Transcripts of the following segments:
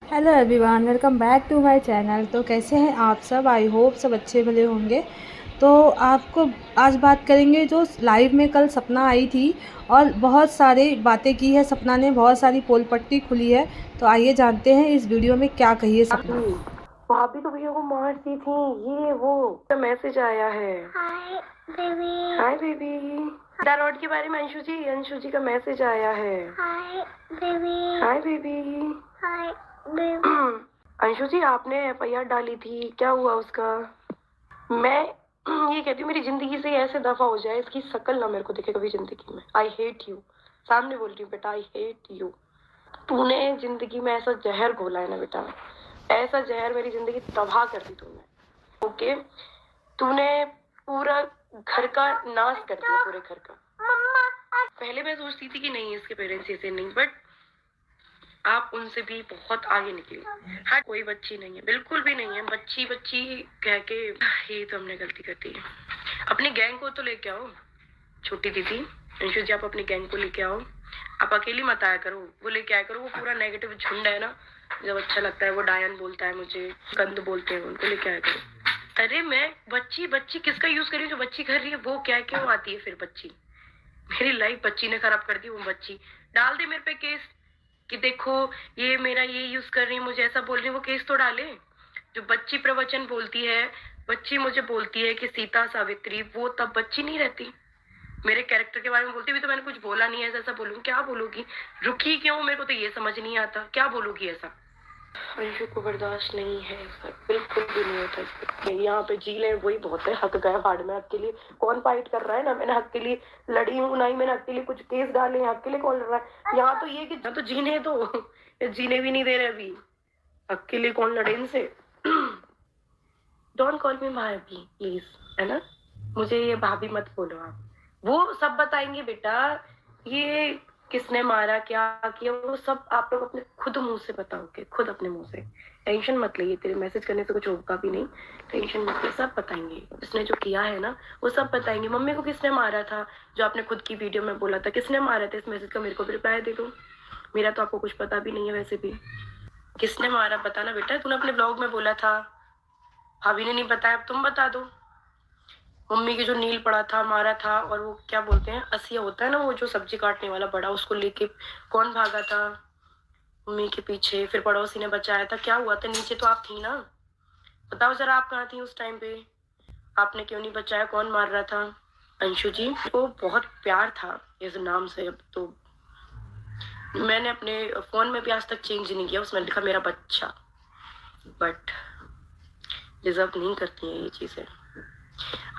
Hello everyone, welcome back to my channel. तो कैसे हैं आप सब? आई होप सब अच्छे भले होंगे। तो आपको आज बात करेंगे जो लाइव में कल सपना आई थी और बहुत सारी बातें की है सपना ने, बहुत सारी पोल पट्टी खुली है। तो आइए जानते हैं इस वीडियो में क्या कही है सपना। भाभी तो भैया को मारती थी। ये वो मैसेज आया है। Hi baby. Hi baby. Dialogue के बारे में अंशु जी का मैसेज आया है। Hi baby. Hi baby. Hi baby. Anshu ji आपने एफआईआर डाली थी, क्या हुआ उसका? मैं ये कहती हूँ मेरी जिंदगी से ऐसे दफा हो जाए, इसकी शक्ल ना मेरे को दिखे कभी जिंदगी में। I hate you. सामने बोल रही हूँ बेटा, आई हेट यू। तूने जिंदगी में ऐसा जहर घोला है ना बेटा, ऐसा जहर मेरी जिंदगी तबाह कर दी तूने। ओके, तूने पूरा घर का नाश कर दिया, पूरे घर का। पहले मैं सोचती थी कि नहीं इसके पेरेंट्स ऐसे नहीं, बट आप उनसे भी बहुत आगे निकली। हाँ, कोई बच्ची नहीं है, बिल्कुल भी नहीं है। बच्ची बच्ची कह के ये तो हमने गलती कर दी। अपनी गैंग को तो लेके आओ छोटी दीदी। अंशु जी आप अपनी गैंग को लेके आओ। आप अकेली मत आया करो, वो लेके आया करो। वो पूरा नेगेटिव झुंड है ना, जब अच्छा लगता है वो डायन बोलता है मुझे, कंद बोलते हैं, उनको लेके आया करो। अरे मैं बच्ची बच्ची किसका यूज करी? जो बच्ची कर रही है वो क्या क्यों आती है फिर बच्ची? मेरी लाइफ बच्ची ने खराब कर दी। वो बच्ची डाल दे मेरे पे केस कि देखो ये मेरा ये यूज कर रही है, मुझे ऐसा बोल रही है। वो केस तो डाले। जो बच्ची प्रवचन बोलती है, बच्ची मुझे बोलती है कि सीता सावित्री, वो तब बच्ची नहीं रहती। मेरे कैरेक्टर के बारे में बोलती भी तो मैंने कुछ बोला नहीं है। ऐसा बोलूं क्या बोलूंगी? रुकी क्यों? मेरे को तो ये समझ नहीं आता क्या बोलूंगी ऐसा। अंशु को बर्दाश्त नहीं है सर, बिल्कुल भी नहीं होता इसको। यहाँ पे जी ले वही बहुत है। हक गया भाड़ में। हक के लिए कौन फाइट कर रहा है? ना मैंने हक के लिए लड़ी हूँ, ना ही मैंने हक के लिए कुछ केस डाले। हक के लिए कौन लड़ रहा है? यहाँ तो ये कि तो जीने दो। जीने भी नहीं दे रहे अभी। हक के लिए कौन लड़े इनसे? डोंट कॉल मी भाभी प्लीज, है ना? मुझे ये भाभी मत बोलो आप। वो सब बताएंगे बेटा, ये किसने मारा क्या किया, वो सब आप लोग अपने खुद मुंह से बताओगे, खुद अपने मुंह से। टेंशन मत लिए, तेरे मैसेज करने से कुछ होगा भी नहीं। टेंशन मत लिए, सब बताएंगे। जिसने जो किया है ना वो सब बताएंगे। मम्मी को किसने मारा था, जो आपने खुद की वीडियो में बोला था, किसने मारा था? इस मैसेज का मेरे को भी रिप्लाई दे दो। मेरा तो आपको कुछ पता भी नहीं है वैसे भी। किसने मारा बताना बेटा। तूने अपने ब्लॉग में बोला था, भाभी ने नहीं बताया, अब तुम बता दो। मम्मी के जो नील पड़ा था, मारा था, और वो क्या बोलते हैं, असिया होता है ना वो जो सब्जी काटने वाला बड़ा, उसको लेके कौन भागा था मम्मी के पीछे? फिर पड़ोसी ने बचाया था। क्या हुआ था? नीचे तो आप थी ना, बताओ जरा आप कहाँ थी उस टाइम पे? आपने क्यों नहीं बचाया? कौन मार रहा था? अंशु जी को बहुत प्यार था इस नाम से। अब तो मैंने अपने फोन में भी आज तक चेंज नहीं किया, उसमें लिखा मेरा बच्चा। बट डिजर्व नहीं करती हैं ये चीजें।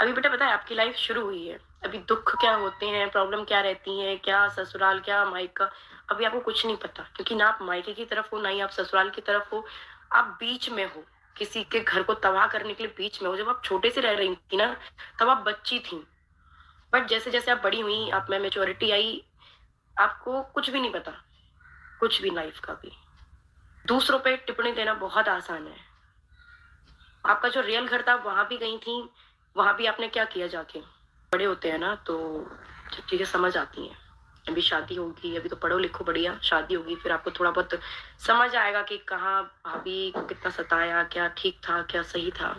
अभी बेटा पता है आपकी लाइफ शुरू हुई है। अभी दुख क्या होते हैं, प्रॉब्लम क्या रहती है, क्या ससुराल क्या मायका, अभी आपको कुछ नहीं पता। क्योंकि ना आप मायके की तरफ हो, ना ही आप ससुराल की तरफ हो। आप बीच में हो, किसी के घर को तबाह करने के लिए बीच में हो। जब आप छोटे से रह रही थी ना, तब आप बच्ची थी। बट जैसे जैसे आप बड़ी हुई, आप में मेच्योरिटी आई, आपको कुछ भी नहीं पता, कुछ भी लाइफ का भी। दूसरों पे टिप्पणी देना बहुत आसान है। आपका जो रियल घर था वहां भी गई थी, वहां भी आपने क्या किया जाके? बड़े होते हैं ना तो जब चीजें समझ आती हैं। अभी शादी होगी, अभी तो पढ़ो लिखो बढ़िया, शादी होगी फिर आपको थोड़ा बहुत समझ आएगा कि कहाँ भाभी को कितना सताया, क्या ठीक था क्या सही था।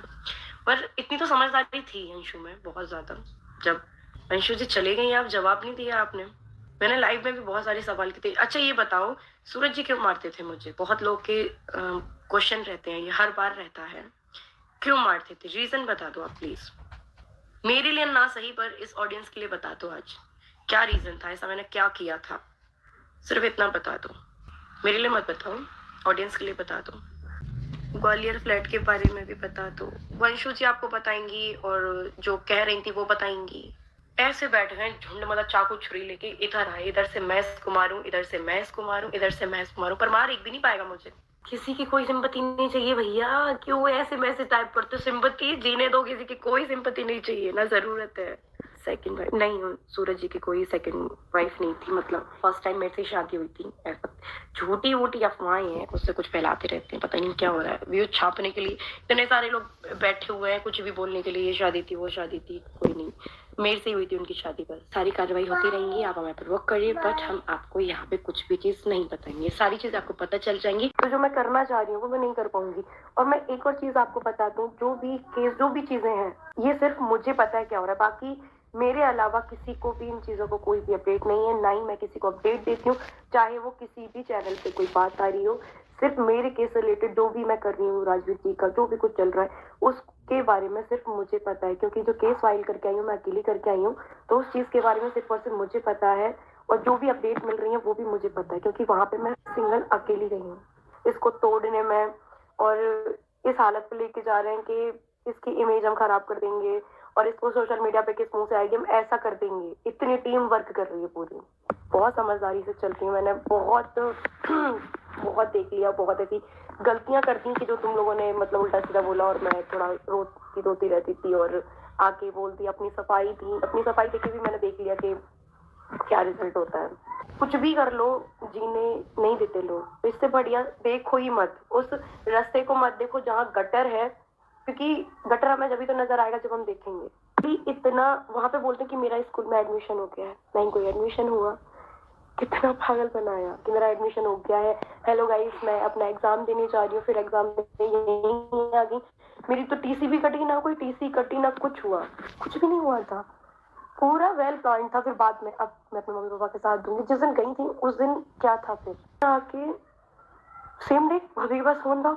पर इतनी तो समझदारी थी अंशु में बहुत ज्यादा। जब अंशु जी चले गई, आप जवाब नहीं दिया आपने। मैंने लाइव में भी बहुत सारे सवाल किए थे। अच्छा ये बताओ, सूरज जी क्यों मारते थे मुझे? बहुत लोग के क्वेश्चन रहते हैं, ये हर बार रहता है। क्यों मारते थे? रीजन बता दो आप प्लीज। मेरे लिए ना सही पर इस ऑडियंस के लिए बता दो आज क्या रीजन था, ऐसा मैंने क्या किया था? सिर्फ इतना बता दो, मेरे लिए मत बताओ, ऑडियंस के लिए बता दो। ग्वालियर फ्लैट के बारे में भी बता दो। वंशु जी आपको बताएंगी और जो कह रही थी वो बताएंगी। ऐसे बैठ गए झुंड, मतलब चाकू छुरी लेके इधर आए, इधर से मैं इसको मारूं, इधर से मैं इसको मारूं, इधर से मैं इसको मारूं, पर मार एक भी नहीं पाएगा मुझे। किसी की कोई सिंपत्ति नहीं चाहिए भैया। क्यों ऐसे मैसेज टाइप करते हो? सिंपत्ति जीने दो, किसी की कोई सिंपत्ति नहीं चाहिए ना, जरूरत है। सेकंड वाइफ नहीं हूँ, सूरज जी की कोई सेकंड वाइफ नहीं थी। मतलब फर्स्ट टाइम मेरे से शादी हुई थी। ऐसा झूठी वूटी अफवाहें हैं, उससे कुछ फैलाते रहते हैं, पता नहीं क्या हो रहा है। व्यूज छापने के लिए इतने सारे लोग बैठे हुए हैं, कुछ भी बोलने के लिए, ये शादी थी वो शादी थी। कोई नहीं, मेरे से ही हुई थी उनकी शादी पर। सारी कार्रवाई होती रहेंगी, आप हमें पर वर्क करिए, बट हम आपको यहाँ पे कुछ भी चीज नहीं बताएंगे। सारी चीज आपको पता चल जाएंगी। तो जो मैं करना चाह रही हूँ वो मैं नहीं कर पाऊंगी। और मैं एक और चीज आपको बता दूं, जो भी केस, जो भी चीजें हैं, ये सिर्फ मुझे पता है क्या हो रहा है। बाकी मेरे अलावा किसी को भी इन चीजों को कोई भी अपडेट नहीं है, ना ही मैं किसी को अपडेट देती हूँ, चाहे वो किसी भी चैनल पे कोई बात आ रही हो। सिर्फ मेरे केस से रिलेटेड जो भी मैं कर रही हूँ, राजवीर जी का जो भी कुछ चल रहा है, उसके बारे में सिर्फ मुझे पता है। क्योंकि जो केस फाइल करके आई हूँ, मैं अकेली करके आई हूँ, तो उस चीज के बारे में सिर्फ और सिर्फ मुझे पता है। और जो भी अपडेट मिल रही है वो भी मुझे पता है, क्योंकि वहां पे मैं सिंगल अकेली रही हूँ इसको तोड़ने में। और इस हालत पे लेके जा रहे हैं कि इसकी इमेज हम खराब कर देंगे और इसको सोशल मीडिया पे किस मुंह से आएगी, हम ऐसा कर देंगे। इतनी टीम वर्क कर रही है पूरी, बहुत समझदारी से चलती हूँ। मैंने बहुत बहुत देख लिया, बहुत ऐसी गलतियां करती कि जो तुम लोगों ने मतलब उल्टा सीधा बोला, और मैं थोड़ा रोती रहती थी और आके बोलती। अपनी सफाई थी, अपनी सफाई देखे भी मैंने देख लिया कि क्या रिजल्ट होता है। कुछ भी कर लो, जीने नहीं देते लोग। तो इससे बढ़िया देखो ही मत, उस रास्ते को मत देखो जहाँ गटर है, क्योंकि गटर हमें जब भी तो नजर आएगा जब हम देखेंगे। भी इतना वहां पे बोलते कि मेरा स्कूल में एडमिशन हो गया है, नहीं कोई एडमिशन हुआ। कितना पागल बनाया कि मेरा एडमिशन हो गया है। हेलो गाइस, मैं अपना एग्जाम देने जा रही हूँ, फिर एग्जाम देने यहीं आ गई। मेरी तो टीसी भी कटी, ना कोई टीसी कटी, ना कुछ हुआ, कुछ भी नहीं हुआ था। पूरा वेल प्लान था। फिर बाद में अब मैं अपने मम्मी पापा के साथ दूंगी। जिस दिन गई थी उस दिन क्या था, फिर आके सेम डे भाभी के पास फोन था,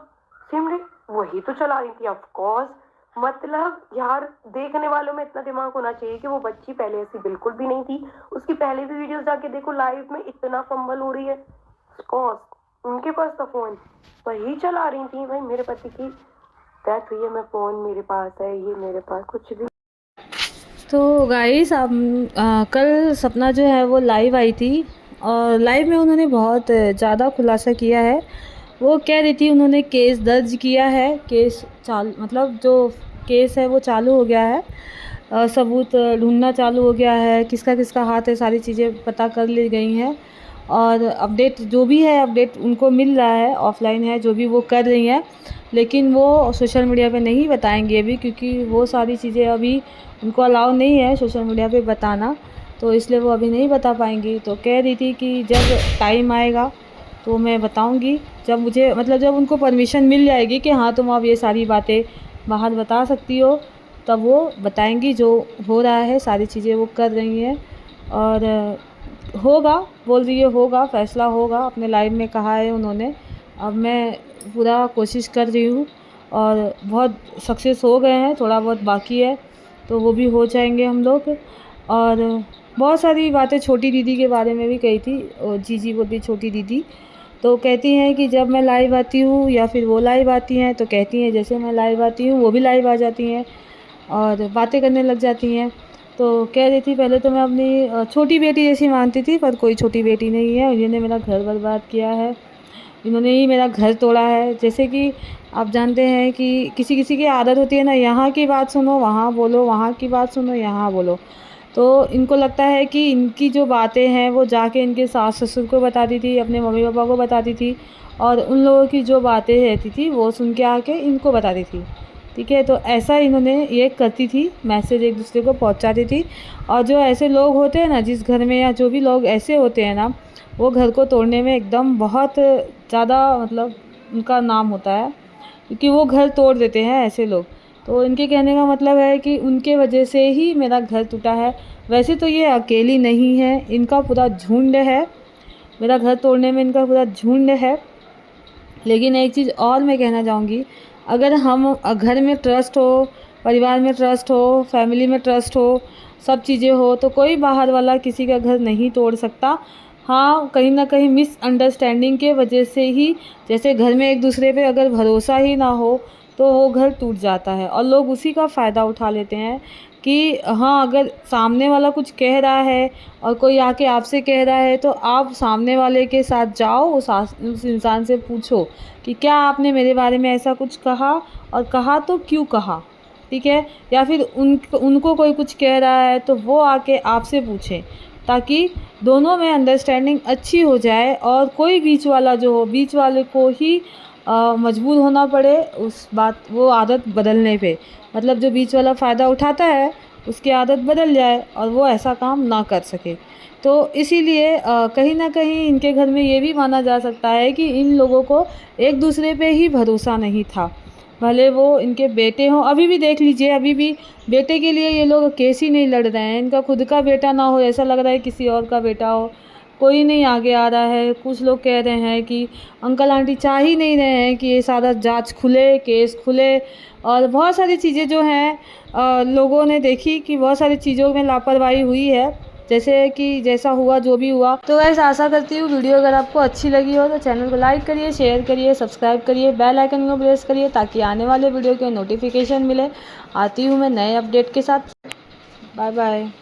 सेम डे वही तो चला रही थी। ऑफ कोर्स, मतलब यार देखने वालों में इतना दिमाग होना चाहिए कि वो बच्ची पहले ऐसी बिल्कुल भी नहीं थी। उसकी पहले भी वीडियोस जाके देखो, लाइव में इतना फंबल हो रही है। ऑफ कोर्स उनके पास तो फोन वही चला रही थी। भाई मेरे पति की डेथ हुई है, मैं फोन मेरे पास है, ये मेरे पास कुछ भी। तो गाइस आप कल सपना जो है वो लाइव आई थी और लाइव में उन्होंने बहुत ज़्यादा खुलासा किया है। वो कह रही थी उन्होंने केस दर्ज किया है, केस मतलब जो केस है वो चालू हो गया है, सबूत ढूंढना चालू हो गया है, किसका किसका हाथ है, सारी चीज़ें पता कर ली गई हैं। और अपडेट जो भी है, अपडेट उनको मिल रहा है, ऑफलाइन है जो भी वो कर रही हैं, लेकिन वो सोशल मीडिया पे नहीं बताएंगे अभी, क्योंकि वो सारी चीज़ें अभी उनको अलाउ नहीं है सोशल मीडिया पे बताना, तो इसलिए वो अभी नहीं बता पाएंगी। तो कह रही थी कि जब टाइम आएगा तो मैं बताऊंगी, जब मुझे मतलब जब उनको परमिशन मिल जाएगी कि हाँ तुम अब ये सारी बातें बाहर बता सकती हो, तब वो बताएंगी। जो हो रहा है सारी चीज़ें वो कर रही हैं और होगा, बोल रही है होगा, फैसला होगा, अपने लाइव में कहा है उन्होंने। अब मैं पूरा कोशिश कर रही हूँ और बहुत सक्सेस हो गए हैं, थोड़ा बहुत बाकी है तो वो भी हो जाएंगे हम लोग। और बहुत सारी बातें छोटी दीदी के बारे में भी कही थी, और जीजी बोलती छोटी दीदी, तो कहती हैं कि जब मैं लाइव आती हूँ या फिर वो लाइव आती हैं तो कहती हैं जैसे मैं लाइव आती हूँ वो भी लाइव आ जाती हैं और बातें करने लग जाती हैं। तो कह रही थी पहले तो मैं अपनी छोटी बेटी जैसी मानती थी, पर कोई छोटी बेटी नहीं है, इन्होंने मेरा घर बर्बाद किया है, इन्होंने ही मेरा घर तोड़ा है। जैसे कि आप जानते हैं कि किसी किसी की आदत होती है ना, यहाँ की बात सुनो वहाँ बोलो, वहाँ की बात सुनो यहाँ बोलो। तो इनको लगता है कि इनकी जो बातें हैं वो जाके इनके सास ससुर को बताती थी, अपने मम्मी पापा को बताती थी, और उन लोगों की जो बातें रहती थी वो सुन के आके इनको बताती थी। ठीक है, तो ऐसा इन्होंने ये करती थी, मैसेज एक दूसरे को पहुंचाती थी। और जो ऐसे लोग होते हैं ना जिस घर में, या जो भी लोग ऐसे होते हैं ना, वो घर को तोड़ने में एकदम बहुत ज़्यादा मतलब उनका नाम होता है, क्योंकि वो घर तोड़ देते हैं ऐसे लोग। तो इनके कहने का मतलब है कि उनके वजह से ही मेरा घर टूटा है। वैसे तो ये अकेली नहीं है, इनका पूरा झुंड है, मेरा घर तोड़ने में इनका पूरा झुंड है। लेकिन एक चीज़ और मैं कहना चाहूँगी, अगर हम घर में ट्रस्ट हो, परिवार में ट्रस्ट हो, फैमिली में ट्रस्ट हो, सब चीज़ें हो, तो कोई बाहर वाला किसी का घर नहीं तोड़ सकता। हाँ, कहीं ना कहीं मिसअंडरस्टैंडिंग के वजह से ही, जैसे घर में एक दूसरे पे अगर भरोसा ही ना हो तो वो घर टूट जाता है, और लोग उसी का फ़ायदा उठा लेते हैं कि हाँ अगर सामने वाला कुछ कह रहा है और कोई आके आपसे कह रहा है, तो आप सामने वाले के साथ जाओ, उस इंसान से पूछो कि क्या आपने मेरे बारे में ऐसा कुछ कहा, और कहा तो क्यों कहा। ठीक है, या फिर उनको कोई कुछ कह रहा है तो वो आके आपसे पूछें, ताकि दोनों में अंडरस्टैंडिंग अच्छी हो जाए, और कोई बीच वाला जो हो, बीच वाले को ही मजबूर होना पड़े उस बात वो आदत बदलने पे। मतलब जो बीच वाला फ़ायदा उठाता है उसकी आदत बदल जाए और वो ऐसा काम ना कर सके। तो इसीलिए कहीं न कहीं इनके घर में ये भी माना जा सकता है कि इन लोगों को एक दूसरे पे ही भरोसा नहीं था। भले वो इनके बेटे हों, अभी भी देख लीजिए, अभी भी बेटे के लिए ये लोग केस ही नहीं लड़ रहे हैं। इनका खुद का बेटा ना हो, ऐसा लग रहा है किसी और का बेटा हो, कोई नहीं आगे आ रहा है। कुछ लोग कह रहे हैं कि अंकल आंटी चाह ही नहीं रहे हैं कि ये सारा जांच खुले, केस खुले, और बहुत सारी चीज़ें जो हैं लोगों ने देखी कि बहुत सारी चीज़ों में लापरवाही हुई है, जैसे कि जैसा हुआ, जो भी हुआ। तो गाइस, आशा करती हूँ वीडियो अगर आपको अच्छी लगी हो तो चैनल को लाइक करिए, शेयर करिए, सब्सक्राइब करिए, बेल आइकन को प्रेस करिए ताकि आने वाले वीडियो के नोटिफिकेशन मिले। आती हूँ मैं नए अपडेट के साथ। Bye bye.